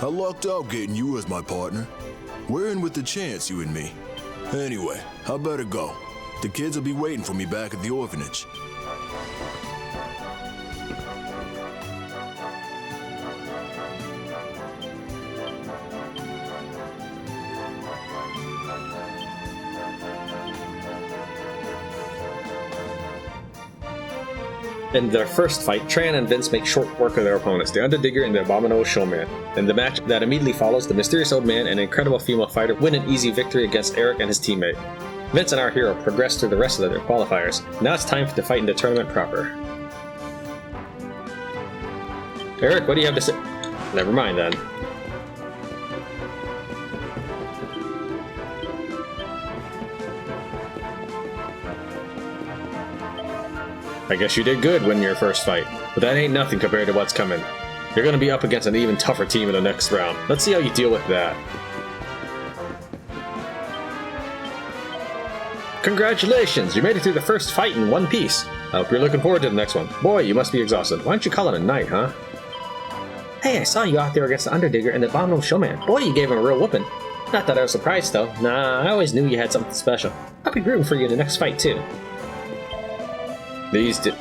I lucked out getting you as my partner. We're in with the chance, you and me. Anyway, I better go. The kids will be waiting for me back at the orphanage. In their first fight, Tran and Vince make short work of their opponents, the Underdigger and the Abominable Showman. In the match that immediately follows, the mysterious old man and an incredible female fighter win an easy victory against Erik and his teammate. Vince and our hero progress through the rest of their qualifiers. Now it's time to fight in the tournament proper. Erik, what do you have to say? Never mind then. I guess you did good winning your first fight, but that ain't nothing compared to what's coming. You're gonna be up against an even tougher team in the next round. Let's see how you deal with that. Congratulations! You made it through the first fight in one piece. I hope you're looking forward to the next one. Boy, you must be exhausted. Why don't you call it a night, huh? Hey, I saw you out there against the Underdigger and the Abominable Showman. Boy, you gave him a real whooping. Not that I was surprised, though. Nah, I always knew you had something special. I'll be rooting for you in the next fight, too. These did.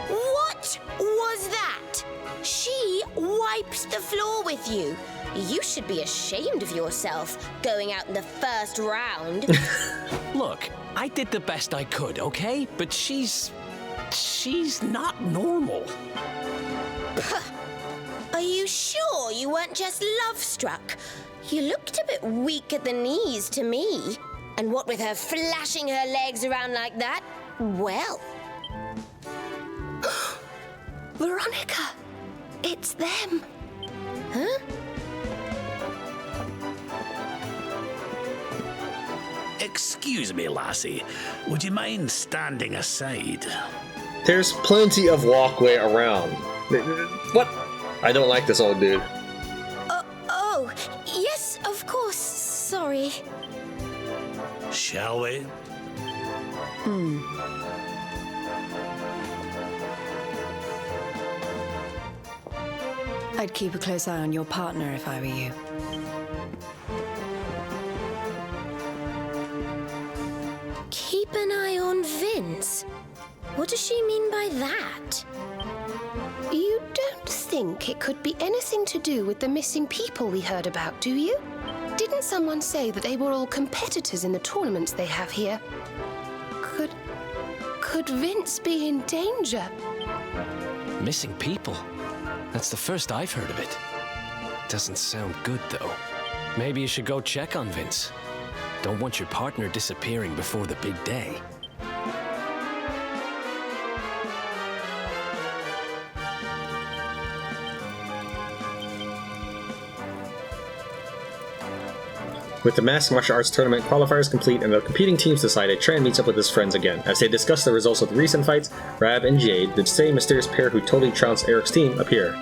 What was that? She wiped the floor with you. You should be ashamed of yourself, going out in the first round. Look, I did the best I could, okay? But she's not normal. Are you sure you weren't just love-struck? You looked a bit weak at the knees to me. And what with her flashing her legs around like that? Well. Veronica, it's them. Huh? Excuse me, lassie. Would you mind standing aside? There's plenty of walkway around. What? I don't like this old dude. Oh, yes, of course. Sorry. Shall we? I'd keep a close eye on your partner if I were you. Keep an eye on Vince. What does she mean by that? You don't think it could be anything to do with the missing people we heard about, do you? Didn't someone say that they were all competitors in the tournaments they have here? Could Vince be in danger? Missing people? That's the first I've heard of it. Doesn't sound good, though. Maybe you should go check on Vince. Don't want your partner disappearing before the big day. With the Masked Martial Arts Tournament qualifiers complete and the competing teams decided, Tran meets up with his friends again. As they discuss the results of the recent fights, Rab and Jade, the same mysterious pair who totally trounced Erik's team, appear.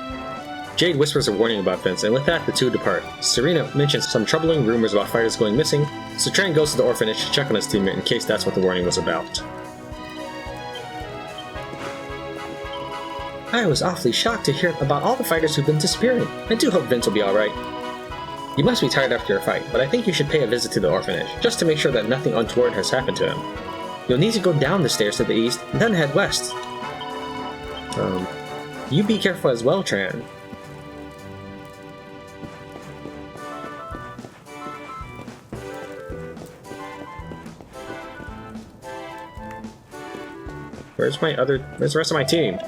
Jade whispers a warning about Vince, and with that, the two depart. Serena mentions some troubling rumors about fighters going missing, so Tran goes to the orphanage to check on his teammate in case that's what the warning was about. I was awfully shocked to hear about all the fighters who've been disappearing. I do hope Vince will be alright. You must be tired after your fight, but I think you should pay a visit to the orphanage, just to make sure that nothing untoward has happened to him. You'll need to go down the stairs to the east, and then head west. You be careful as well, Tran. Where's the rest of my team?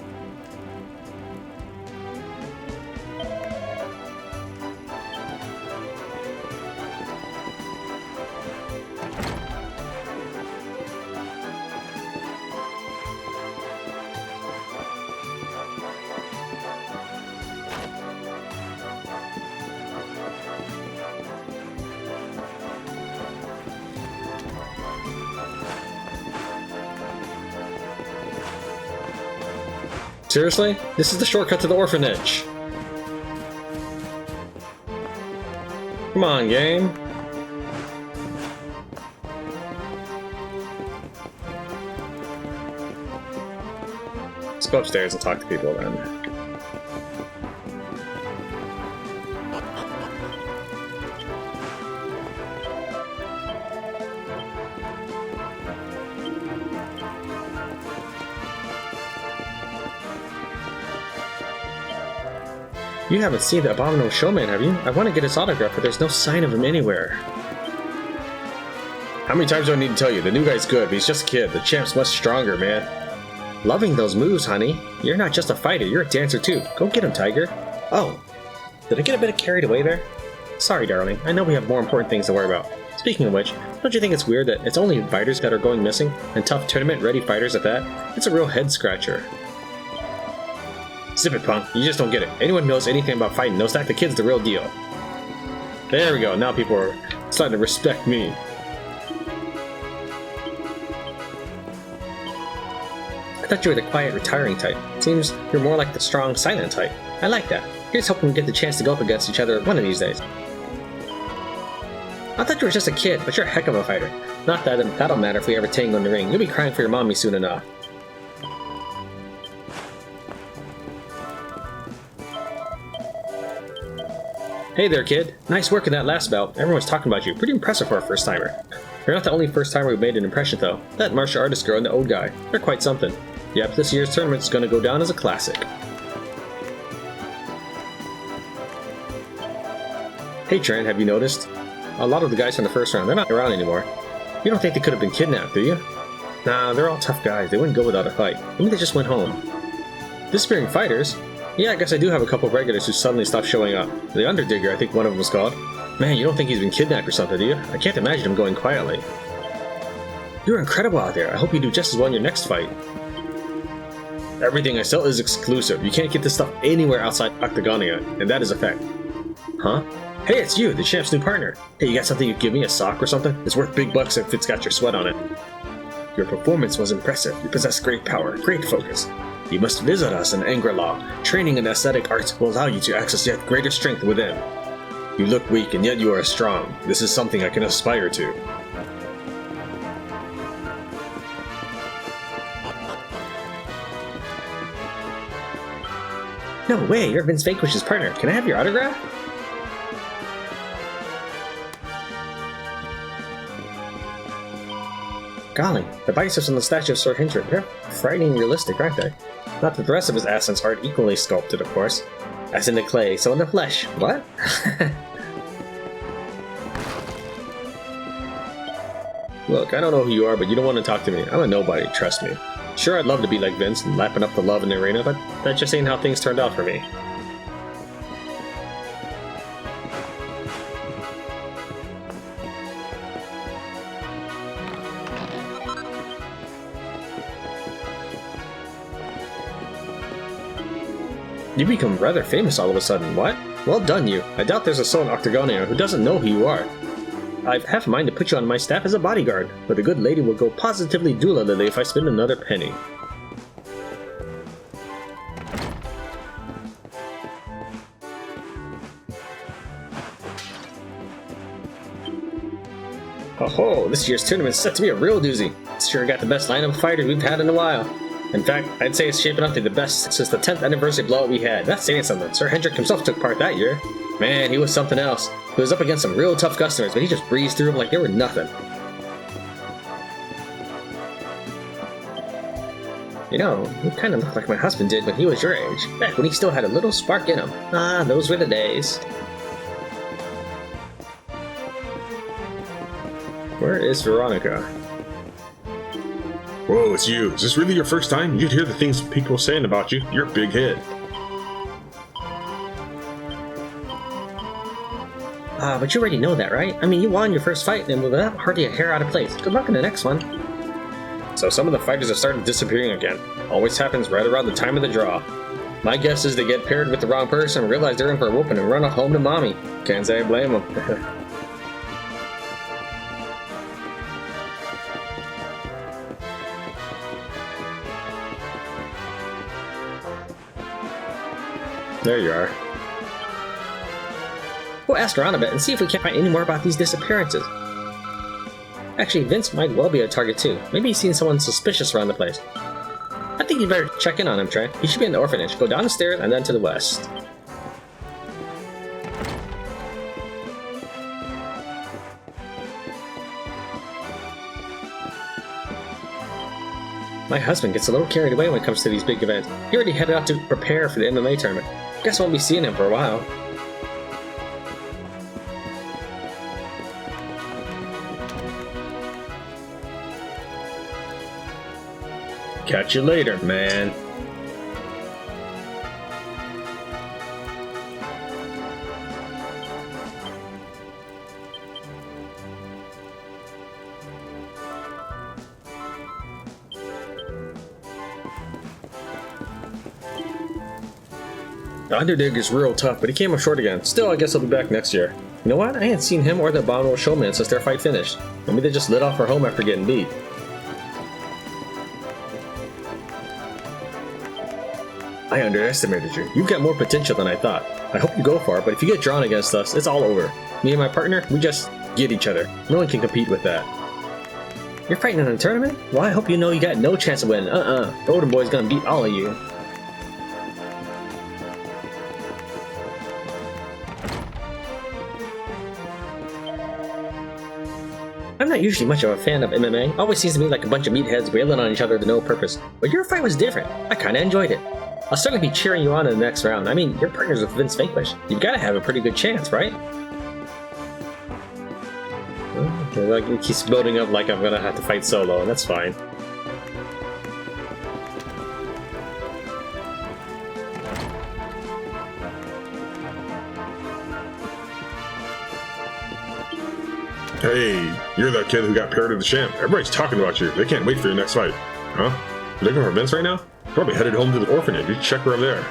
Seriously? This is the shortcut to the orphanage. Come on, game. go upstairs and talk to people then. You haven't seen the Abominable Showman, have you? I want to get his autograph, but there's no sign of him anywhere. How many times do I need to tell you? The new guy's good, but he's just a kid. The champ's much stronger, man. Loving those moves, honey. You're not just a fighter, you're a dancer too. Go get him, Tiger. Oh, did I get a bit carried away there? Sorry, darling. I know we have more important things to worry about. Speaking of which, don't you think it's weird that it's only fighters that are going missing, and tough tournament-ready fighters at that? It's a real head-scratcher. Zip it, punk. You just don't get it. Anyone who knows anything about fighting knows that the kid's the real deal. There we go. Now people are starting to respect me. I thought you were the quiet, retiring type. Seems you're more like the strong, silent type. I like that. Here's hoping we get the chance to go up against each other one of these days. I thought you were just a kid, but you're a heck of a fighter. Not that that'll matter if we ever tangle in the ring. You'll be crying for your mommy soon enough. Hey there, kid. Nice work in that last bout. Everyone's talking about you. Pretty impressive for a first-timer. You're not the only first-timer who made an impression, though. That martial artist girl and the old guy. They're quite something. Yep, this year's tournament's gonna go down as a classic. Hey, Tran, have you noticed? A lot of the guys from the first round, they're not around anymore. You don't think they could have been kidnapped, do you? Nah, they're all tough guys. They wouldn't go without a fight. Maybe they just went home. Disappearing fighters? Yeah, I guess I do have a couple of regulars who suddenly stopped showing up. The Underdigger, I think one of them was called. Man, you don't think he's been kidnapped or something, do you? I can't imagine him going quietly. You're incredible out there. I hope you do just as well in your next fight. Everything I sell is exclusive. You can't get this stuff anywhere outside Octagonia, and that is a fact. Huh? Hey, it's you, the champ's new partner. Hey, you got something you give me, a sock or something? It's worth big bucks if it's got your sweat on it. Your performance was impressive. You possess great power, great focus. You must visit us in Angri-Law. Training in aesthetic arts will allow you to access yet greater strength within. You look weak, and yet you are strong. This is something I can aspire to. No way, you're Vince Vanquish's partner. Can I have your autograph? Golly, the biceps on the statue of Sir Hendrik, they're frighteningly realistic, aren't they? Not that the rest of his assets aren't equally sculpted, of course. As in the clay, so in the flesh. What? Look, I don't know who you are, but you don't want to talk to me. I'm a nobody, trust me. Sure, I'd love to be like Vince and lapping up the love in the arena, but that just ain't how things turned out for me. You become rather famous all of a sudden, what? Well done, you. I doubt there's a soul in Octagonia who doesn't know who you are. I've half a mind to put you on my staff as a bodyguard, but the good lady will go positively doolally if I spend another penny. Oh, this year's tournament's set to be a real doozy. It's sure got the best lineup of fighters we've had in a while. In fact, I'd say it's shaping up to be the best since the 10th anniversary blowout we had. That's saying something. Sir Hendrik himself took part that year. Man, he was something else. He was up against some real tough customers, but he just breezed through them like they were nothing. You know, you kind of look like my husband did when he was your age, back when he still had a little spark in him. Ah, those were the days. Where is Veronica? Whoa, it's you. Is this really your first time? You'd hear the things people are saying about you. You're a big head. But you already know that, right? I mean, you won your first fight, and without hardly a hair out of place. Good luck in the next one. So some of the fighters have started disappearing again. Always happens right around the time of the draw. My guess is they get paired with the wrong person, realize they're in for a whooping, and run home to mommy. Can't say I blame them. There you are. We'll ask around a bit and see if we can't find any more about these disappearances. Actually, Vince might well be a target too. Maybe he's seen someone suspicious around the place. I think think you better check in on him, Tran. He should be in the orphanage. Go down the stairs and then to the west. My husband gets a little carried away when it comes to these big events. He already headed out to prepare for the MMA tournament. Guess I won't be seeing him for a while. Catch you later, man. The Underdigger's real tough, but he came up short again. Still, I guess he'll be back next year. You know what? I ain't seen him or the Abominable Showman since their fight finished. Maybe they just lit off our home after getting beat. I underestimated you. You've got more potential than I thought. I hope you go far, but if you get drawn against us, it's all over. Me and my partner, we just get each other. No one can compete with that. You're fighting in a tournament? Well, I hope you know you got no chance of winning. Golden Boy's gonna beat all of you. I'm not usually much of a fan of MMA. Always seems to me like a bunch of meatheads wailing on each other to no purpose. But your fight was different. I kinda enjoyed it. I'll certainly be cheering you on in the next round. I mean, your partner's with Vince Vanquish. You've gotta have a pretty good chance, right? Like, it keeps building up like I'm gonna have to fight solo, and that's fine. Hey, you're that kid who got paired to the champ. Everybody's talking about you. They can't wait for your next fight. Huh? You looking for Vince right now? Probably headed home to the orphanage. You check her over there.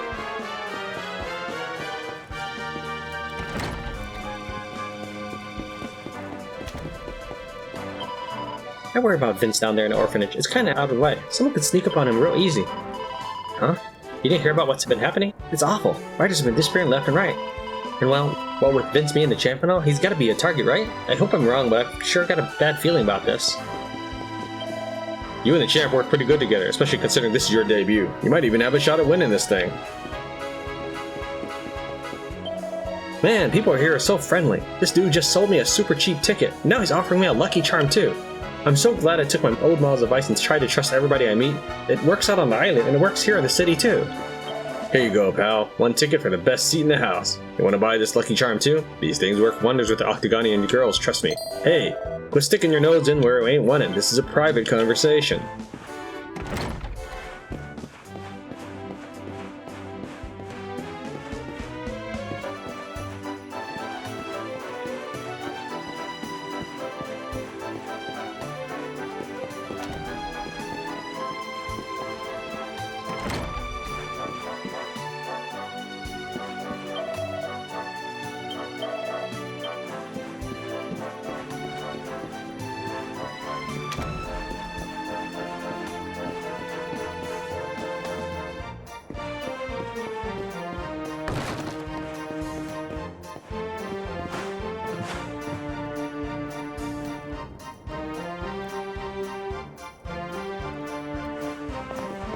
I worry about Vince down there in the orphanage. It's kinda out of the way. Someone could sneak up on him real easy. Huh? You didn't hear about what's been happening? It's awful. Writers have been disappearing left and right. And well, with Vince being the champ and all, he's gotta be a target, right? I hope I'm wrong, but I've sure got a bad feeling about this. You and the champ work pretty good together, especially considering this is your debut. You might even have a shot at winning this thing. Man, people here are so friendly. This dude just sold me a super cheap ticket. Now he's offering me a lucky charm too. I'm so glad I took my old mom's advice and tried to trust everybody I meet. It works out on the island, and it works here in the city too. Here you go, pal. One ticket for the best seat in the house. You want to buy this lucky charm too? These things work wonders with the Octagonia and girls, trust me. Hey, quit sticking your nose in where it ain't wanted. This is a private conversation.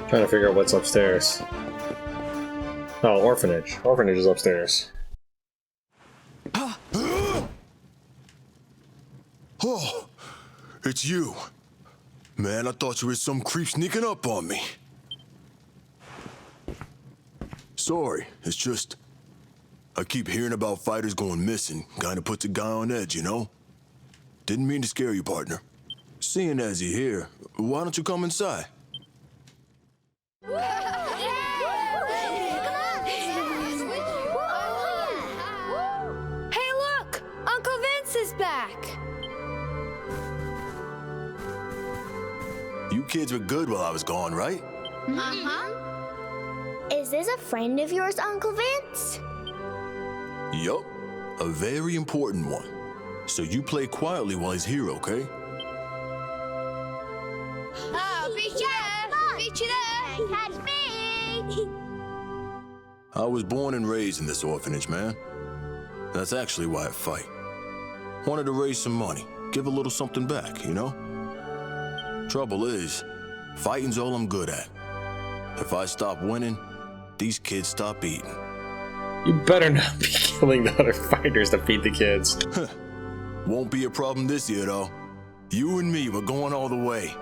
Trying to figure out what's upstairs. Oh, orphanage. Orphanage is upstairs. Oh, it's you. Man, I thought you were some creep sneaking up on me. Sorry, it's just... I keep hearing about fighters going missing. Kinda puts a guy on edge, you know? Didn't mean to scare you, partner. Seeing as you're here, why don't you come inside? Hey, look! Uncle Vince is back! You kids were good while I was gone, right? Is this a friend of yours, Uncle Vince? Yup. A very important one. So you play quietly while he's here, okay? Oh, beat you there! Beat you there! Catch me! I was born and raised in this orphanage, man. That's actually why I fight. Wanted to raise some money, give a little something back, you know? Trouble is, fighting's all I'm good at. If I stop winning, these kids stop eating. You better not be killing the other fighters to feed the kids. Won't be a problem this year, though. You and me, we're going all the way.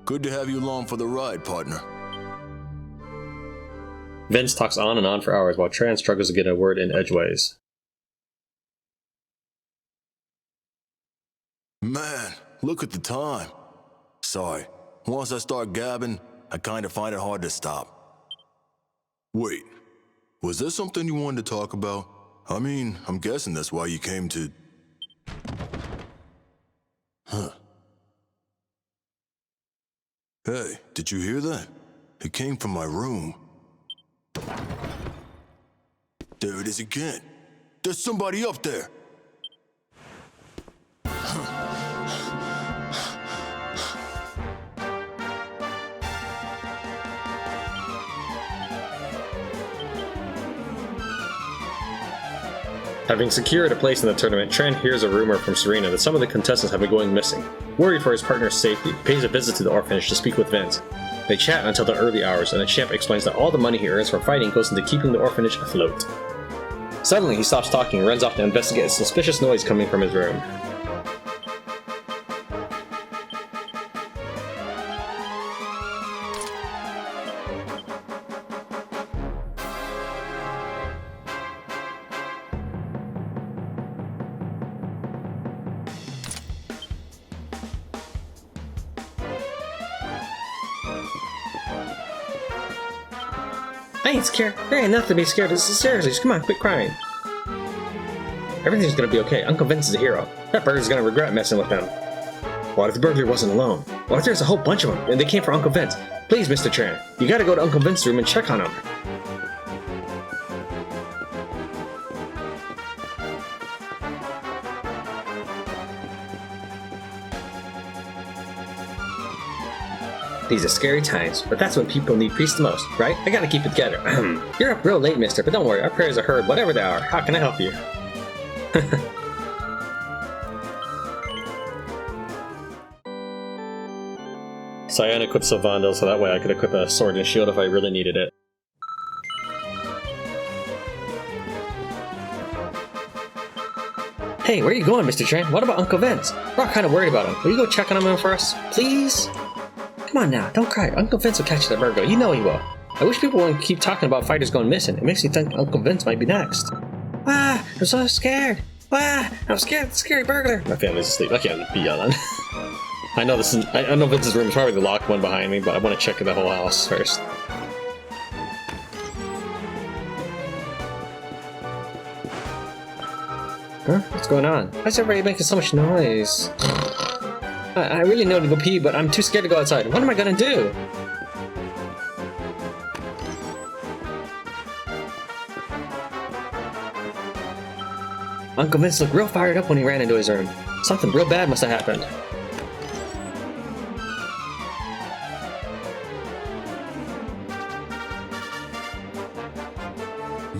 Good to have you along for the ride, partner. Vince talks on and on for hours while Tran struggles to get a word in edgeways. Man, look at the time. Sorry, once I start gabbing, I kind of find it hard to stop. Wait, was there something you wanted to talk about? I mean, I'm guessing that's why you came to... Huh. Hey, did you hear that? It came from my room. There it is again. There's somebody up there. Having secured a place in the tournament, Tran hears a rumor from Serena that some of the contestants have been going missing. Worried for his partner's safety, he pays a visit to the orphanage to speak with Vince. They chat until the early hours, and the champ explains that all the money he earns from fighting goes into keeping the orphanage afloat. Suddenly, he stops talking and runs off to investigate a suspicious noise coming from his room. I ain't scared. There ain't nothing to be scared of. Seriously, just come on, quit crying. Everything's gonna be okay. Uncle Vince is a hero. That burglar's gonna regret messing with him. What if the burglar wasn't alone? What if there's a whole bunch of them, and they came for Uncle Vince? Please, Mr. Tran, you gotta go to Uncle Vince's room and check on him. These are scary times, but that's when people need priests the most, right? I gotta keep it together. You're up real late, mister, but don't worry, our prayers are heard, whatever they are. How can I help you? Cyan equips Sylvando so that way I could equip a sword and shield if I really needed it. Hey, where are you going, Mr. Tran? What about Uncle Vince? We're all kind of worried about him. Will you go check on him for us, please? Come on now, don't cry. Uncle Vince will catch the burglar. You know he will. I wish people wouldn't keep talking about fighters going missing. It makes me think Uncle Vince might be next. Ah, I'm so scared. Ah, I'm scared of the scary burglar. My family's asleep. I can't be yelling. I know this is. I know Vince's room is probably the locked one behind me, but I want to check the whole house first. Huh? What's going on? Why is everybody making so much noise? I really know to go pee, but I'm too scared to go outside. What am I gonna do? Uncle Vince looked real fired up when he ran into his room. Something real bad must have happened.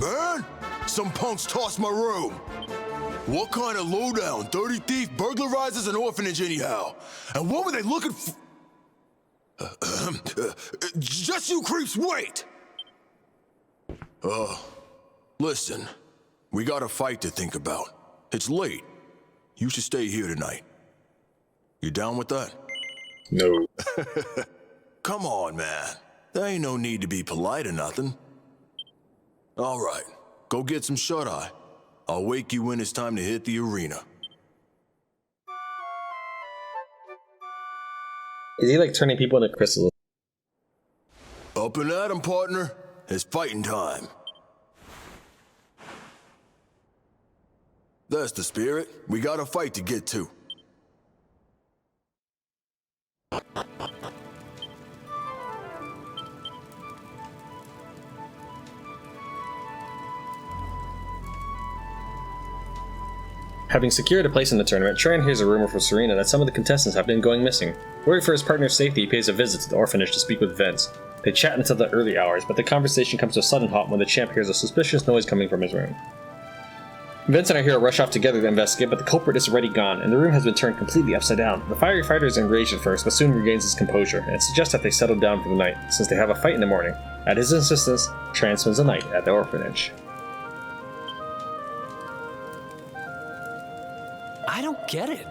Man, some punks tossed my room. What kind of lowdown, dirty thief burglarizes an orphanage anyhow? And what were they looking for? Just you creeps, wait! Listen, we got a fight to think about. It's late. You should stay here tonight. You down with that? No. Come on, man. There ain't no need to be polite or nothing. All right, go get some shut-eye. I'll wake you when it's time to hit the arena. Is he like turning people into crystals? Up and at 'em, partner. It's fighting time. That's the spirit. We got a fight to get to. Having secured a place in the tournament, Tran hears a rumor from Serena that some of the contestants have been going missing. Worried for his partner's safety, he pays a visit to the orphanage to speak with Vince. They chat until the early hours, but the conversation comes to a sudden halt when the champ hears a suspicious noise coming from his room. Vince and our hero rush off together to investigate, but the culprit is already gone, and the room has been turned completely upside down. The fiery fighter is enraged at first, but soon regains his composure, and it suggests that they settle down for the night, since they have a fight in the morning. At his insistence, Tran spends the night at the orphanage. I don't get it.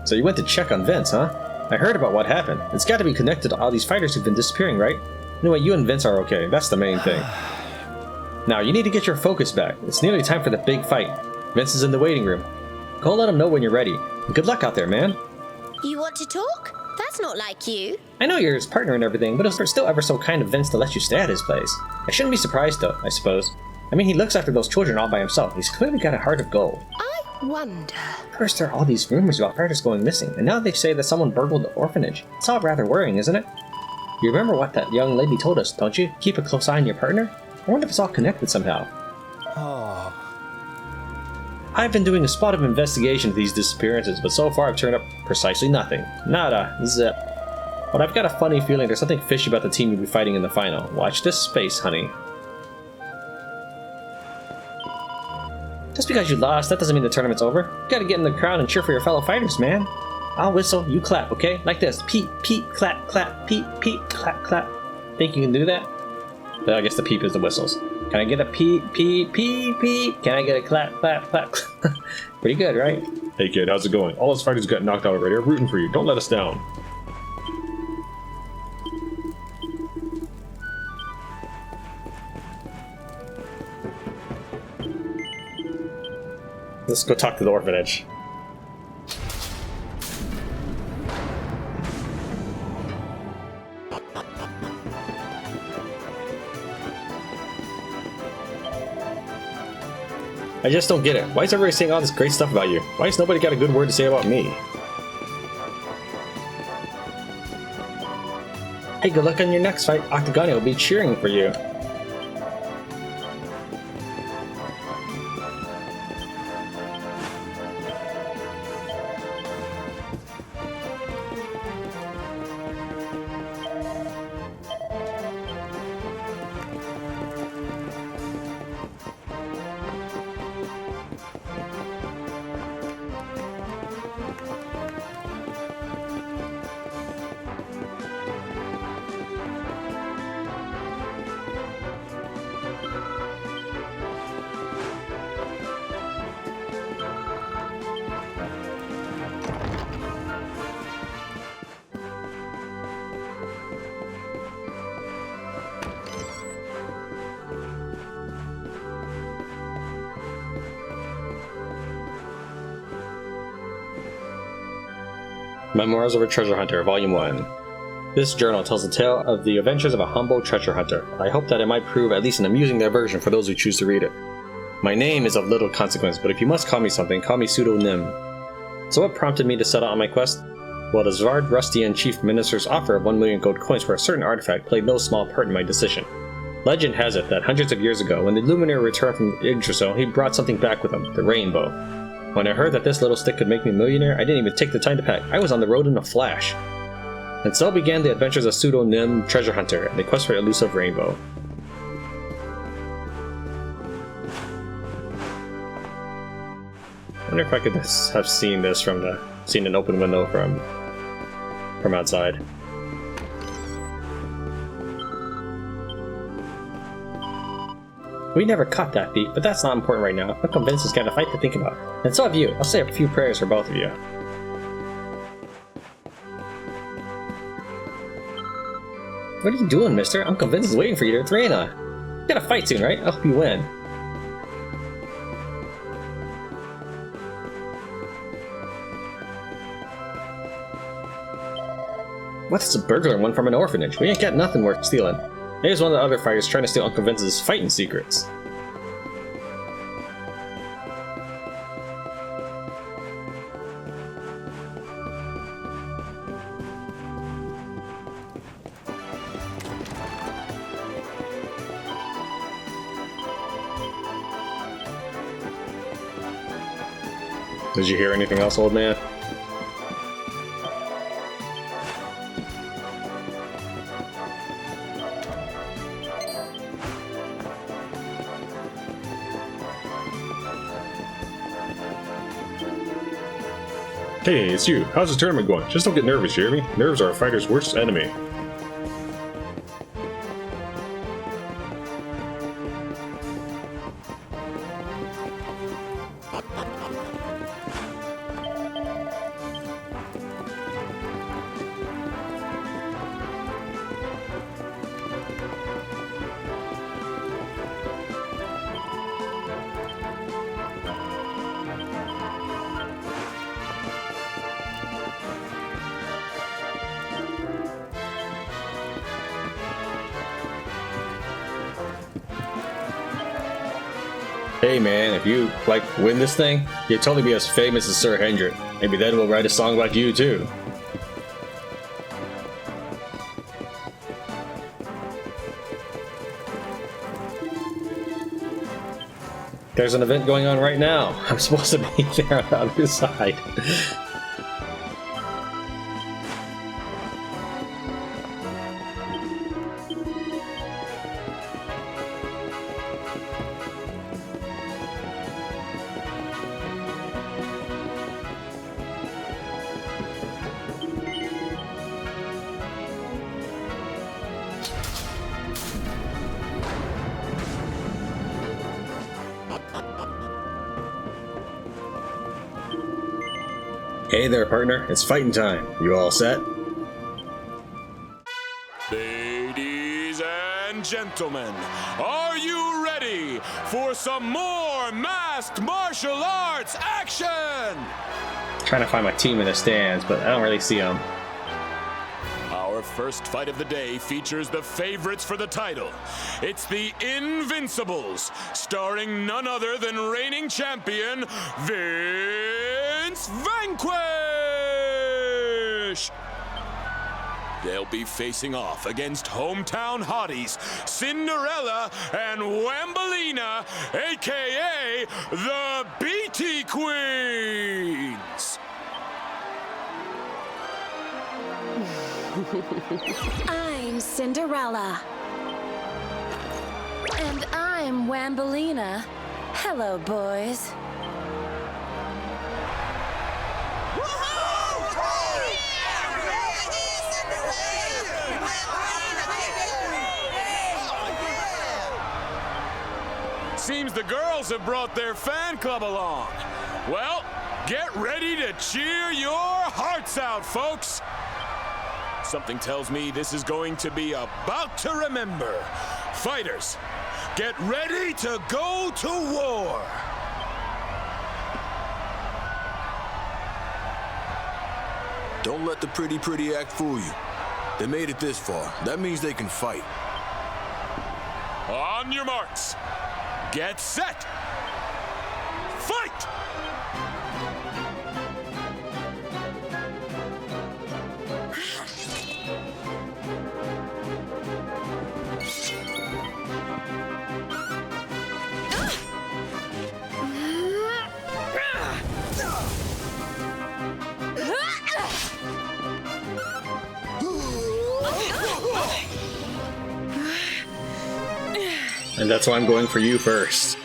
So you went to check on Vince, huh? I heard about what happened. It's got to be connected to all these fighters who've been disappearing, right? Anyway, you and Vince are okay. That's the main thing. Now, you need to get your focus back. It's nearly time for the big fight. Vince is in the waiting room. Go let him know when you're ready. And good luck out there, man. You want to talk? That's not like you. I know you're his partner and everything, but it's still ever so kind of Vince to let you stay at his place. I shouldn't be surprised, though, I suppose. I mean, he looks after those children all by himself. He's clearly got a heart of gold. I wonder. First, there are all these rumors about fighters going missing, and now they say that someone burgled the orphanage. It's all rather worrying, isn't it? You remember what that young lady told us, don't you? Keep a close eye on your partner? I wonder if it's all connected somehow. Oh. I've been doing a spot of investigation of these disappearances, but so far I've turned up precisely nothing. Nada. Zip. But I've got a funny feeling there's something fishy about the team you'll be fighting in the final. Watch this space, honey. Just because you lost, that doesn't mean the tournament's over. You gotta get in the crowd and cheer for your fellow fighters, man. I'll whistle, you clap, okay? Like this. Peep, peep, clap, clap, peep, peep, clap, clap. Think you can do that? Well, I guess the peep is the whistles. Can I get a peep, peep, peep, peep? Can I get a clap, clap, clap? Pretty good, right? Hey kid, how's it going? All us fighters got knocked out already. We're rooting for you. Don't let us down. Let's go talk to the orphanage. I just don't get it. Why is everybody saying all this great stuff about you? Why has nobody got a good word to say about me? Hey, good luck on your next fight. Octagonia will be cheering for you. Memoirs of a Treasure Hunter, Volume 1. This journal tells the tale of the adventures of a humble treasure hunter. I hope that it might prove at least an amusing diversion for those who choose to read it. My name is of little consequence, but if you must call me something, call me pseudonym. So what prompted me to set out on my quest? Well, the Zvard Rustian Chief Minister's offer of 1 million gold coins for a certain artifact played no small part in my decision. Legend has it that hundreds of years ago, when the Luminary returned from Yggdrasil, he brought something back with him, the Rainbough. When I heard that this little stick could make me a millionaire, I didn't even take the time to pack. I was on the road in a flash. And so began the adventures of pseudonym Treasure Hunter and the quest for elusive Rainbow. I wonder if I could have seen this from seen an open window from outside. We never caught that thief, but that's not important right now. I'm convinced he's got a fight to think about. And so have you. I'll say a few prayers for both of you. What are you doing, mister? I'm convinced he's waiting for you to Trina. You got a fight soon, right? I hope you win. What's a burglar and one from an orphanage? We ain't got nothing worth stealing. Maybe it's one of the other fighters trying to steal Uncle Vince's fighting secrets. Did you hear anything else, old man? Hey, it's you. How's the tournament going? Just don't get nervous, you hear me? Nerves are a fighter's worst enemy. Hey man, if you, win this thing, you'd totally be as famous as Sir Hendrik. Maybe then we'll write a song like you too. There's an event going on right now. I'm supposed to be there on the other side. Hey there, partner. It's fighting time. You all set? Ladies and gentlemen, are you ready for some more masked martial arts action? Trying to find my team in the stands, but I don't really see them. Our first fight of the day features the favorites for the title. It's the Invincibles, starring none other than reigning champion Vince Vanquish. They'll be facing off against hometown hotties Cinderella and Wambolina, aka the BT Queens. I'm Cinderella. And I'm Wambolina. Hello, boys. Seems the girls have brought their fan club along. Well, get ready to cheer your hearts out, folks. Something tells me this is going to be about to remember. Fighters, get ready to go to war. Don't let the pretty act fool you. They made it this far. That means they can fight. On your marks. Get set. Fight! And that's why I'm going for you first.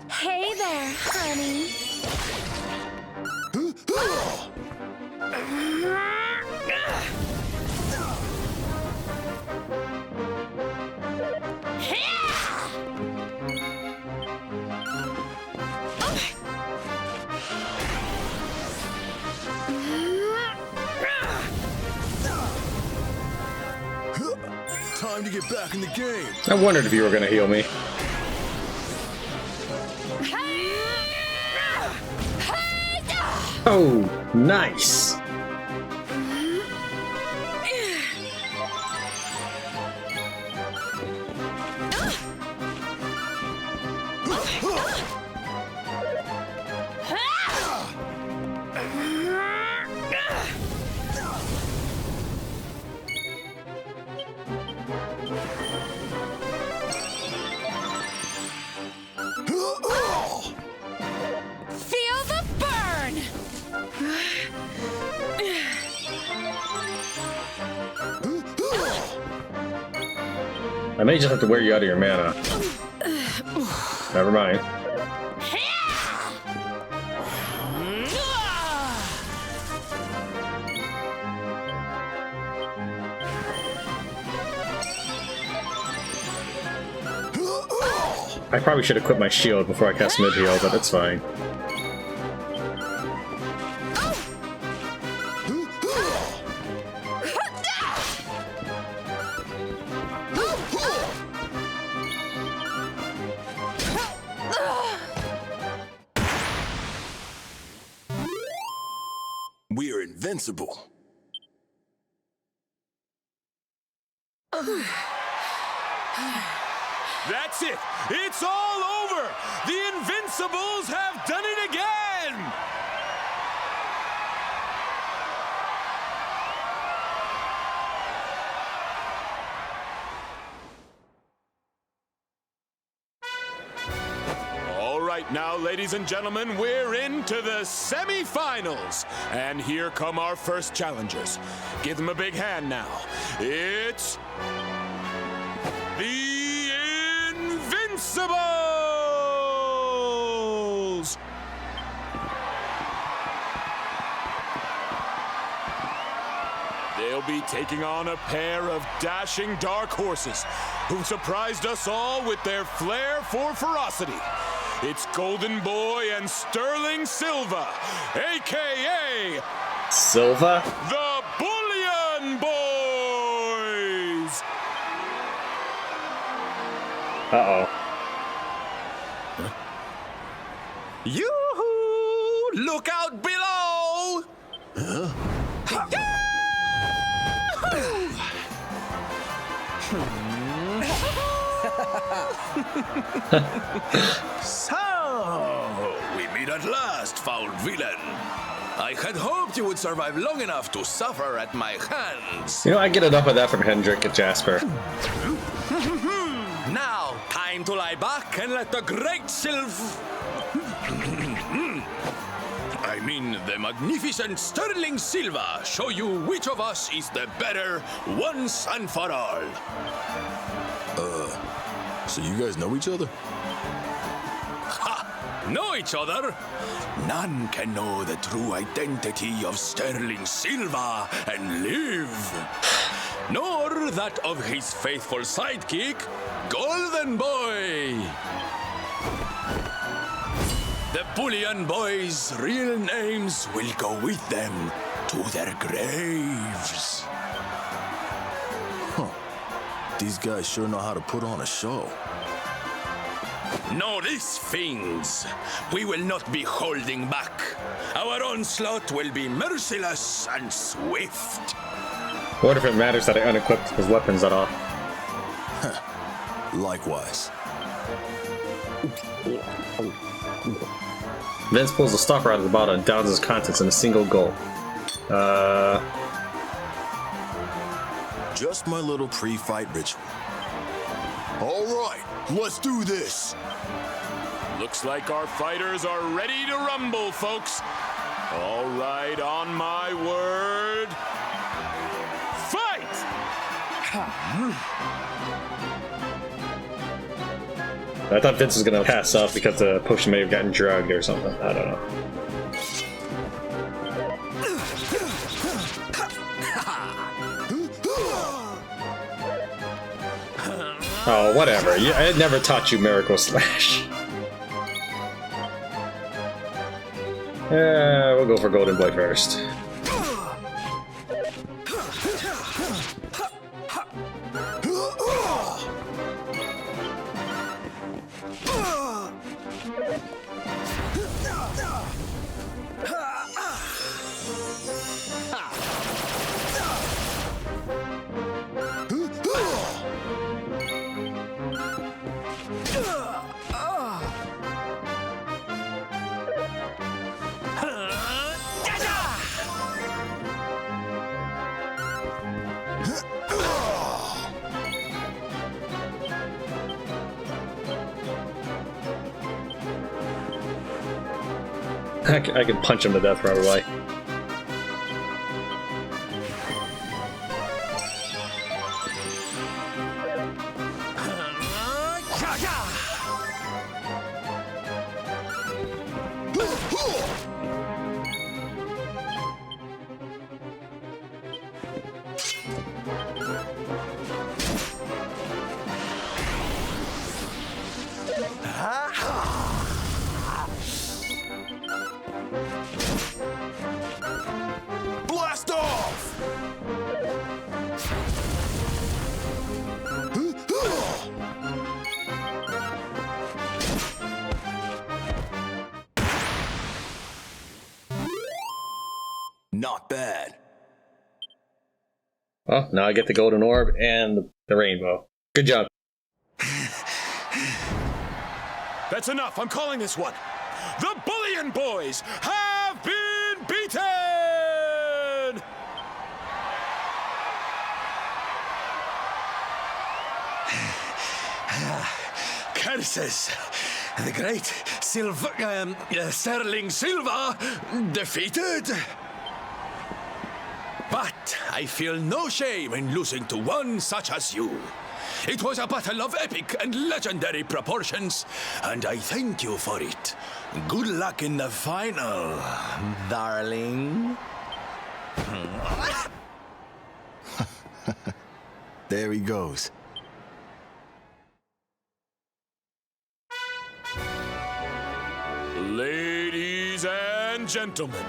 Hey there, honey. Time to get back in the game. I wondered if you were going to heal me. Oh, nice. I may just have to wear you out of your mana. Never mind. I probably should equip my shield before I cast mid-heal, but it's fine. We are invincible. That's it! It's all over! The Invincibles have done it again! All right now, ladies and gentlemen, we're into the semi-finals. And here come our first challengers. Give them a big hand now. It's the Invincibles! They'll be taking on a pair of dashing dark horses who surprised us all with their flair for ferocity. It's Golden Boy and Sterling Silva, a.k.a. Silva? the Bullion Boys! Uh-oh. Yoo-hoo! Look out below! So, we meet at last, foul villain. I had hoped you would survive long enough to suffer at my hands. You know, I get enough of that from Hendrik and Jasper. Now, time to lie back and let the great I mean, the magnificent Sterling Silva show you which of us is the better once and for all. So you guys know each other? Ha! Know each other? None can know the true identity of Sterling Silva and live. Nor that of his faithful sidekick, Golden Boy. The Bullion Boys' real names will go with them to their graves. These guys sure know how to put on a show. Know this, fiends. We will not be holding back. Our onslaught will be merciless and swift. I wonder if it matters that I unequipped his weapons at all. Likewise. Vince pulls the stopper out of the bottle and downs its contents in a single gulp. Just my little pre-fight ritual. All right, let's do this. Looks like our fighters are ready to rumble, folks. All right, on my word. Fight! I thought Vince was gonna pass up because the potion may have gotten drugged or something. I don't know. Oh, whatever. I never taught you Miracle Slash. We'll go for Golden Boy first. I can punch him to death probably. Blast off! Not bad. Well, now I get the golden orb and the rainbow. Good job. That's enough. I'm calling this one. The Bullion Boys have been beaten! Curses! The great Sterling Silva defeated. But I feel no shame in losing to one such as you. It was a battle of epic and legendary proportions, and I thank you for it. Good luck in the final, darling. There he goes. Ladies and gentlemen,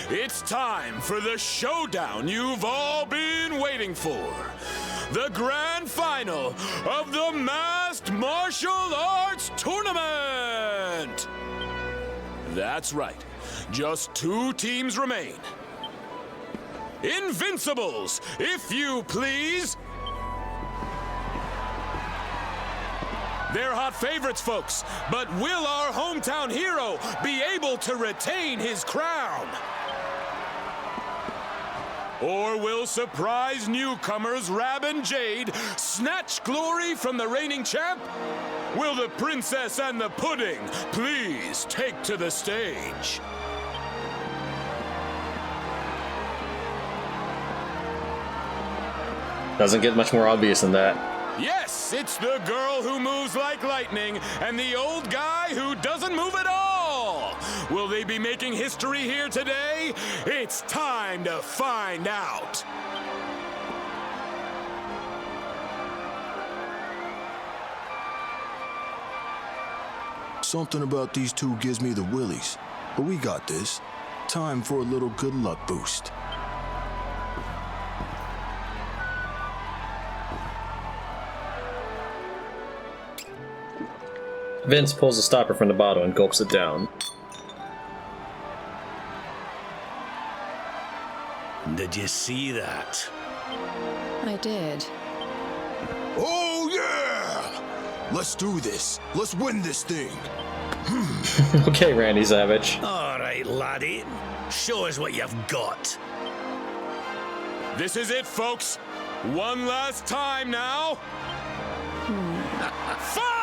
it's time for the showdown you've all been waiting for. The grand final of the Masked Martial Arts Tournament! That's right. Just 2 teams remain. Invincibles, if you please. They're hot favorites, folks, but will our hometown hero be able to retain his crown? Or will surprise newcomers Rab and Jade snatch glory from the reigning champ? Will the princess and the pudding please take to the stage? Doesn't get much more obvious than that. Yes, it's the girl who moves like lightning and the old guy who doesn't move at all. Will they be making history here today? It's time to find out. Something about these two gives me the willies. But we got this. Time for a little good luck boost. Vince pulls the stopper from the bottle and gulps it down. Did you see that? I did. Oh, yeah! Let's do this. Let's win this thing. Okay, Randy Savage. All right, laddie. Show us what you've got. This is it, folks. One last time now. Fight!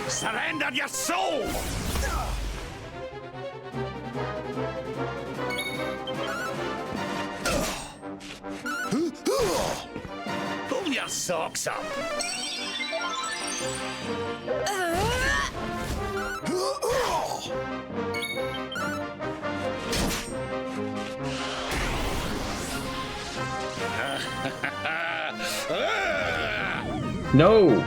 Surrender your soul! Pull your socks up. No!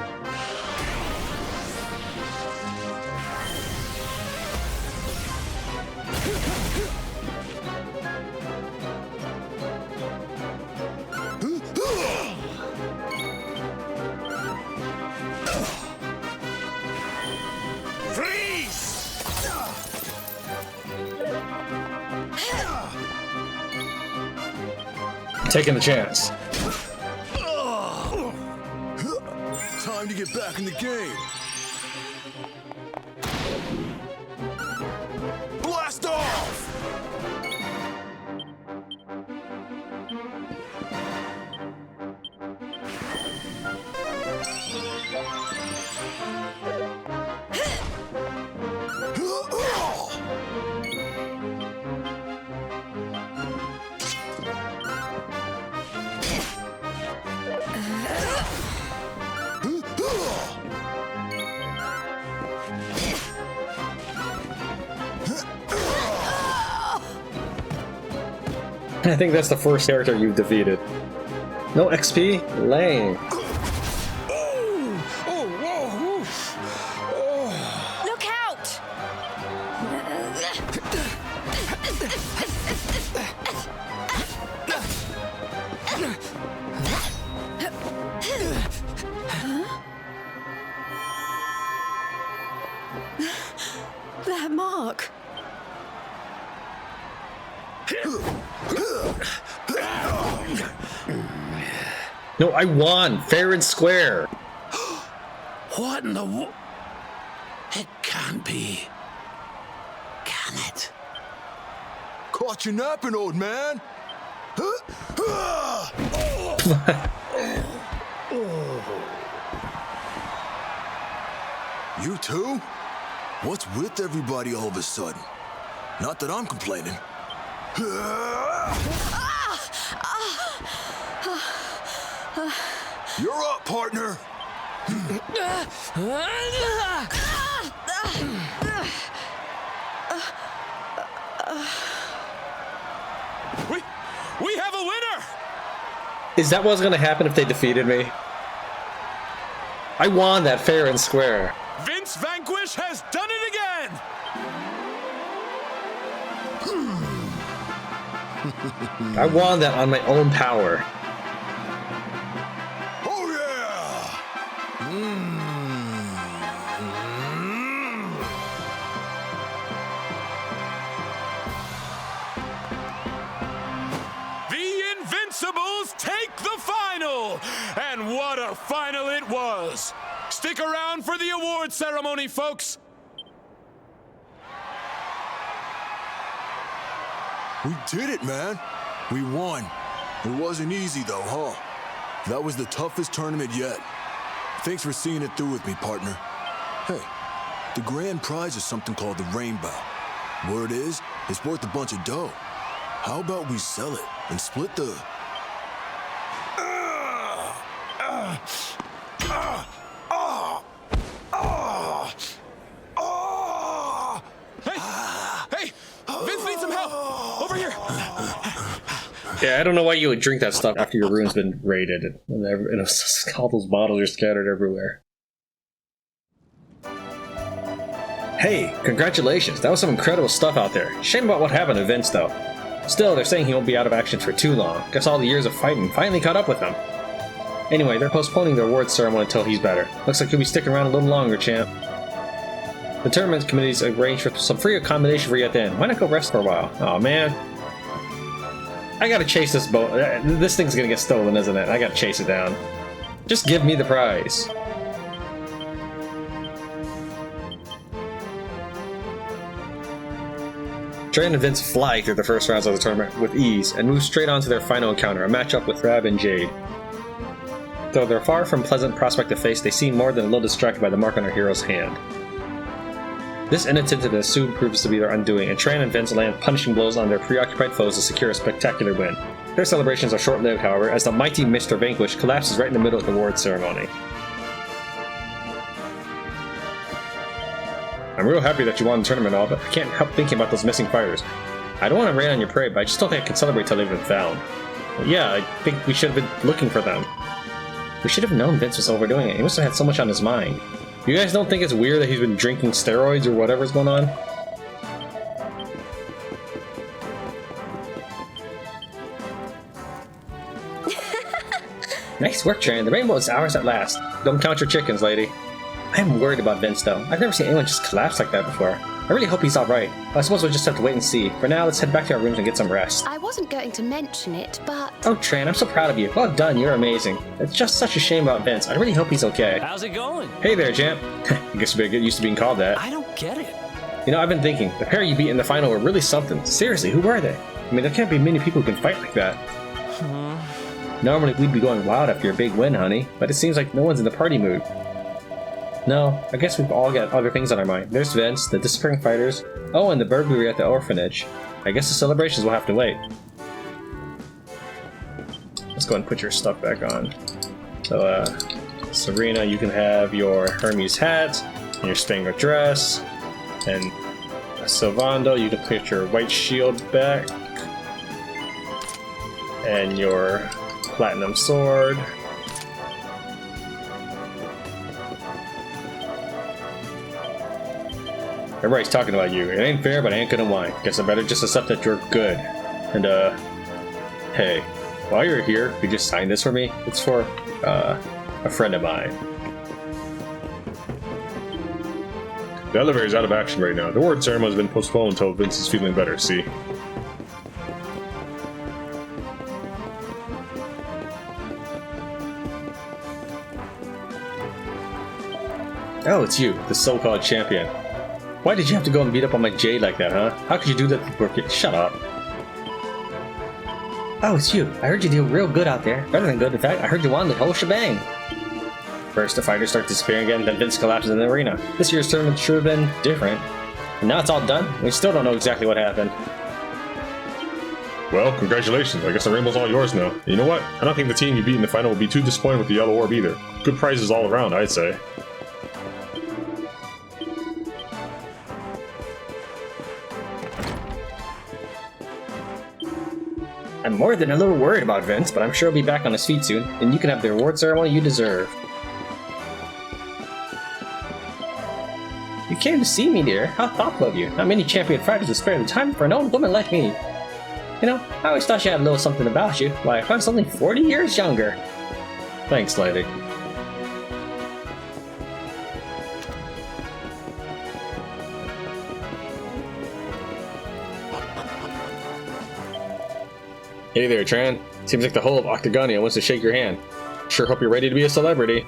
Taking the chance. Time to get back in the game. Blast off! I think that's the first character you've defeated. No XP? Lame. Look out! That mark. No, I won! Fair and square! What in the It can't be. Can it? Caught you napping, old man. You too? What's with everybody all of a sudden? Not that I'm complaining. You're up, partner. We have a winner! Is that what's gonna happen if they defeated me? I won that fair and square. Vince Vanquish has done it again! I won that on my own power. Oh yeah! The Invincibles take the final! And what a final it was! Stick around for the award ceremony, folks! We did it, man. We won. It wasn't easy, though, huh? That was the toughest tournament yet. Thanks for seeing it through with me, partner. Hey, the grand prize is something called the Rainbough. Word is, it's worth a bunch of dough. How about we sell it and split the... Hey! Vince needs some help! Over here! Yeah, I don't know why you would drink that stuff after your room's been raided. And all those bottles are scattered everywhere. Hey, congratulations. That was some incredible stuff out there. Shame about what happened to Vince, though. Still, they're saying he won't be out of action for too long. Guess all the years of fighting finally caught up with him. Anyway, they're postponing the awards ceremony until he's better. Looks like he'll be sticking around a little longer, champ. The tournament committee's arranged for some free accommodation for you at the end. Why not go rest for a while? Oh man. I gotta chase this boat. This thing's gonna get stolen, isn't it? I gotta chase it down. Just give me the prize. Tran and Vince fly through the first rounds of the tournament with ease and move straight on to their final encounter, a matchup with Rab and Jade. Though they're far from pleasant prospect to face, they seem more than a little distracted by the mark on our hero's hand. This inattentiveness soon proves to be their undoing, and Tran and Vince land punishing blows on their preoccupied foes to secure a spectacular win. Their celebrations are short-lived, however, as the mighty Mr. Vanquish collapses right in the middle of the award ceremony. I'm real happy that you won the tournament and all, but I can't help thinking about those missing fighters. I don't want to rain on your parade, but I just don't think I can celebrate till they've been found. Well, yeah, I think we should have been looking for them. We should have known Vince was overdoing it. He must have had so much on his mind. You guys don't think it's weird that he's been drinking steroids or whatever's going on? Nice work, Tran. The rainbow is ours at last. Don't count your chickens, lady. I'm worried about Vince, though. I've never seen anyone just collapse like that before. I really hope he's alright. I suppose we'll just have to wait and see. For now, let's head back to our rooms and get some rest. I wasn't going to mention it, but... Oh, Tran, I'm so proud of you. Well done, you're amazing. It's just such a shame about Vince. I really hope he's okay. How's it going? Hey there, champ. I guess you better get used to being called that. I don't get it. You know, I've been thinking, the pair you beat in the final were really something. Seriously, who were they? I mean, there can't be many people who can fight like that. Normally, we'd be going wild after your big win, honey, but it seems like no one's in the party mood. No, I guess we've all got other things on our mind. There's Vince, the disappearing fighters, oh, and the burglary at the orphanage. I guess the celebrations will have to wait. Let's go ahead and put your stuff back on. So, Serena, you can have your Hermes hat, and your Spangler dress, and Sylvando, you can put your white shield back. And your platinum sword. Everybody's talking about you. It ain't fair, but I ain't gonna whine. Guess I better just accept that you're good. And, hey, while you're here, you just sign this for me. It's for, a friend of mine. The elevator's out of action right now. The award ceremony's been postponed until Vince is feeling better, see? Oh, it's you, the so-called champion. Why did you have to go and beat up on my Jade like that, huh? How could you do that to poor kid? Shut up. Oh, it's you. I heard you do real good out there. Better than good, in fact. I heard you won the whole shebang. First, the fighters start disappearing again, then Vince collapses in the arena. This year's tournament should have been different. And now it's all done. We still don't know exactly what happened. Well, congratulations. I guess the Rainbow's all yours now. You know what? I don't think the team you beat in the final will be too disappointed with the Yellow Orb either. Good prizes all around, I'd say. I'm more than a little worried about Vince, but I'm sure he'll be back on his feet soon, and you can have the reward ceremony you deserve. You came to see me, dear. How thoughtful of you. Not many champion fighters would spare the time for an old woman like me. You know, I always thought you had a little something about you. Why, I was only 40 years younger. Thanks, lady. Hey there, Tran. Seems like the whole of Octagonia wants to shake your hand. Sure hope you're ready to be a celebrity.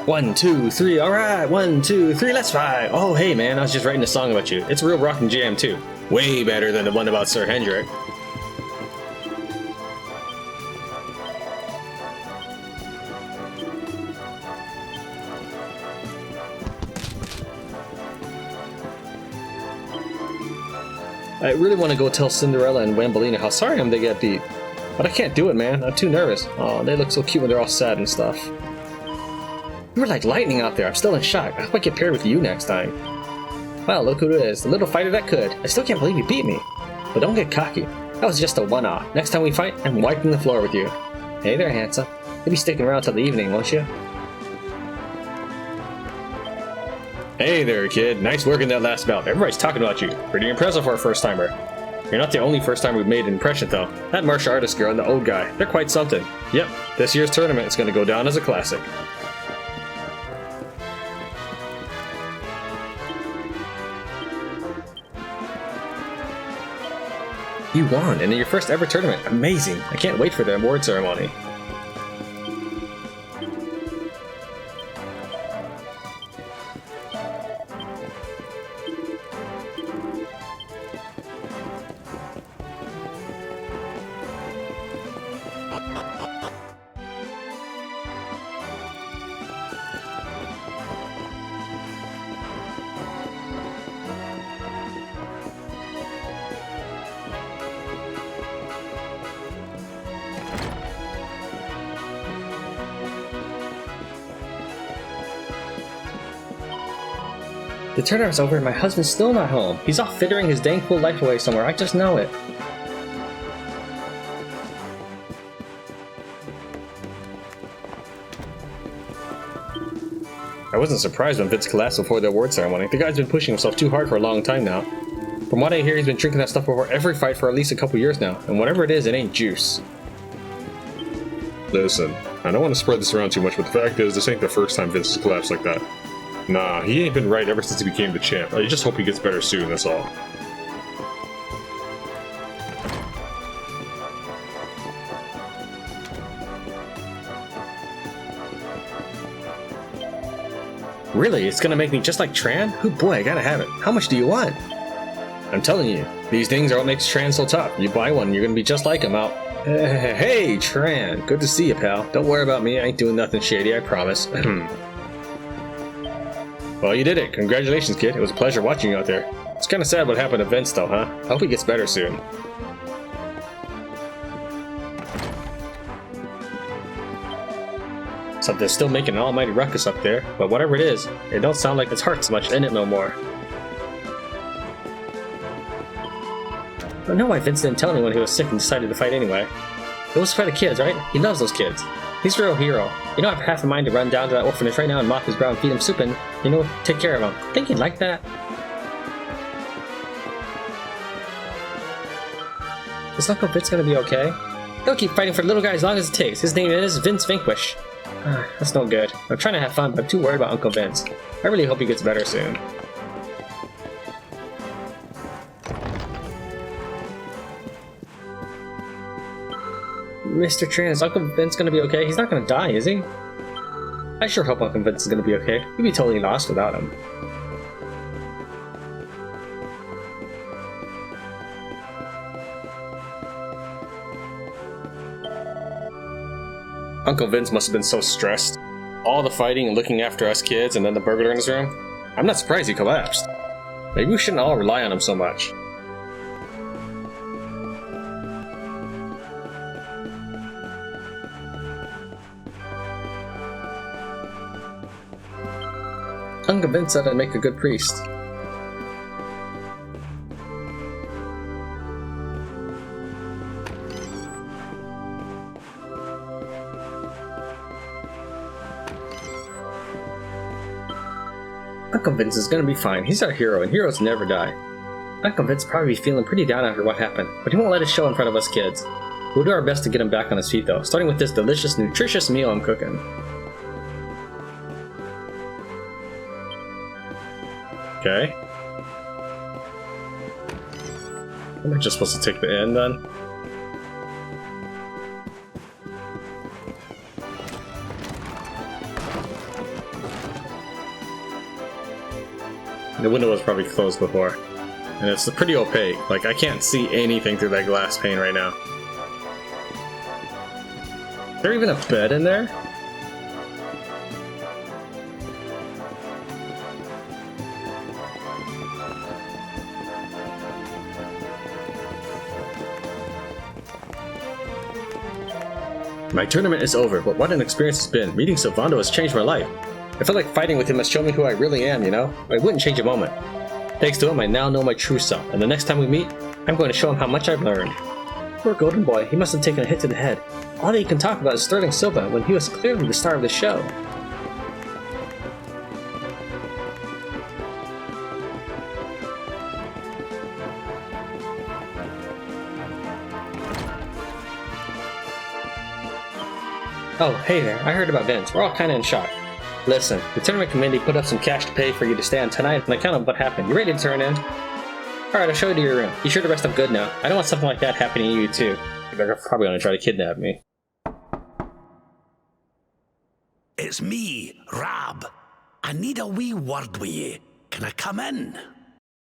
One, two, three, alright! 1, 2, 3, let's fight! Oh, hey man, I was just writing a song about you. It's a real rockin' jam, too. Way better than the one about Sir Hendrik. I really want to go tell Cinderella and Wambolina how sorry I am they get beat. But I can't do it, man. I'm too nervous. Oh, they look so cute when they're all sad and stuff. You were like lightning out there. I'm still in shock. I hope I get paired with you next time. Well, look who it is. The little fighter that could. I still can't believe you beat me. But don't get cocky. That was just a one-off. Next time we fight, I'm wiping the floor with you. Hey there, handsome. You'll be sticking around till the evening, won't you? Hey there, kid. Nice work in that last bout. Everybody's talking about you. Pretty impressive for a first-timer. You're not the only first-timer we've made an impression, though. That martial artist girl and the old guy, they're quite something. Yep, this year's tournament is going to go down as a classic. You won, and in your first ever tournament. Amazing. I can't wait for the award ceremony. The tournament's over and my husband's still not home. He's off fittering his dang cool life away somewhere, I just know it. I wasn't surprised when Vince collapsed before the award ceremony. The guy's been pushing himself too hard for a long time now. From what I hear, he's been drinking that stuff before every fight for at least a couple years now, and whatever it is, it ain't juice. Listen, I don't want to spread this around too much, but the fact is, this ain't the first time Vince has collapsed like that. Nah, he ain't been right ever since he became the champ. I just hope he gets better soon, that's all. Really? It's gonna make me just like Tran? Oh boy, I gotta have it. How much do you want? I'm telling you, these things are what makes Tran so tough. You buy one, you're gonna be just like him out. Hey, Tran. Good to see you, pal. Don't worry about me, I ain't doing nothing shady, I promise. Well, you did it. Congratulations, kid. It was a pleasure watching you out there. It's kinda sad what happened to Vince, though, huh? I hope he gets better soon. Something's still making an almighty ruckus up there, but whatever it is, it don't sound like his heart's much in it no more. I don't know why Vince didn't tell anyone he was sick and decided to fight anyway. It was for the kids, right? He loves those kids. He's a real hero. You know, I have half a mind to run down to that orphanage right now and mop his brow and feed him soup and, you know, take care of him. Think he'd like that? Is Uncle Vince gonna be okay? He'll keep fighting for the little guy as long as it takes. His name is Vince Vanquish. That's no good. I'm trying to have fun, but I'm too worried about Uncle Vince. I really hope he gets better soon. Mr. Tran, is Uncle Vince gonna be okay? He's not gonna die, is he? I sure hope Uncle Vince is gonna be okay. He'd be totally lost without him. Uncle Vince must have been so stressed. All the fighting and looking after us kids and then the burglar in his room. I'm not surprised he collapsed. Maybe we shouldn't all rely on him so much. Uncle Vince said I'd make a good priest. Uncle Vince is gonna be fine. He's our hero, and heroes never die. Uncle Vince probably be feeling pretty down after what happened, but he won't let it show in front of us kids. We'll do our best to get him back on his feet, though, starting with this delicious, nutritious meal I'm cooking. Okay. Am I just supposed to take the end, then? The window was probably closed before. And it's pretty opaque. Like, I can't see anything through that glass pane right now. Is there even a bed in there? My tournament is over, but what an experience it's been. Meeting Sylvando has changed my life. I feel like fighting with him has shown me who I really am, you know? I wouldn't change a moment. Thanks to him, I now know my true self, and the next time we meet, I'm going to show him how much I've learned. Poor Golden Boy, he must have taken a hit to the head. All that he can talk about is Sterling Silva, when he was clearly the star of the show. Oh, hey there, I heard about Vince. We're all kinda in shock. Listen, the tournament committee put up some cash to pay for you to stay on tonight on account of what happened. You ready to turn in? Alright, I'll show you to your room. Be sure to rest up good now. I don't want something like that happening to you too. They're probably gonna try to kidnap me. It's me, Rab. I need a wee word with you. Can I come in?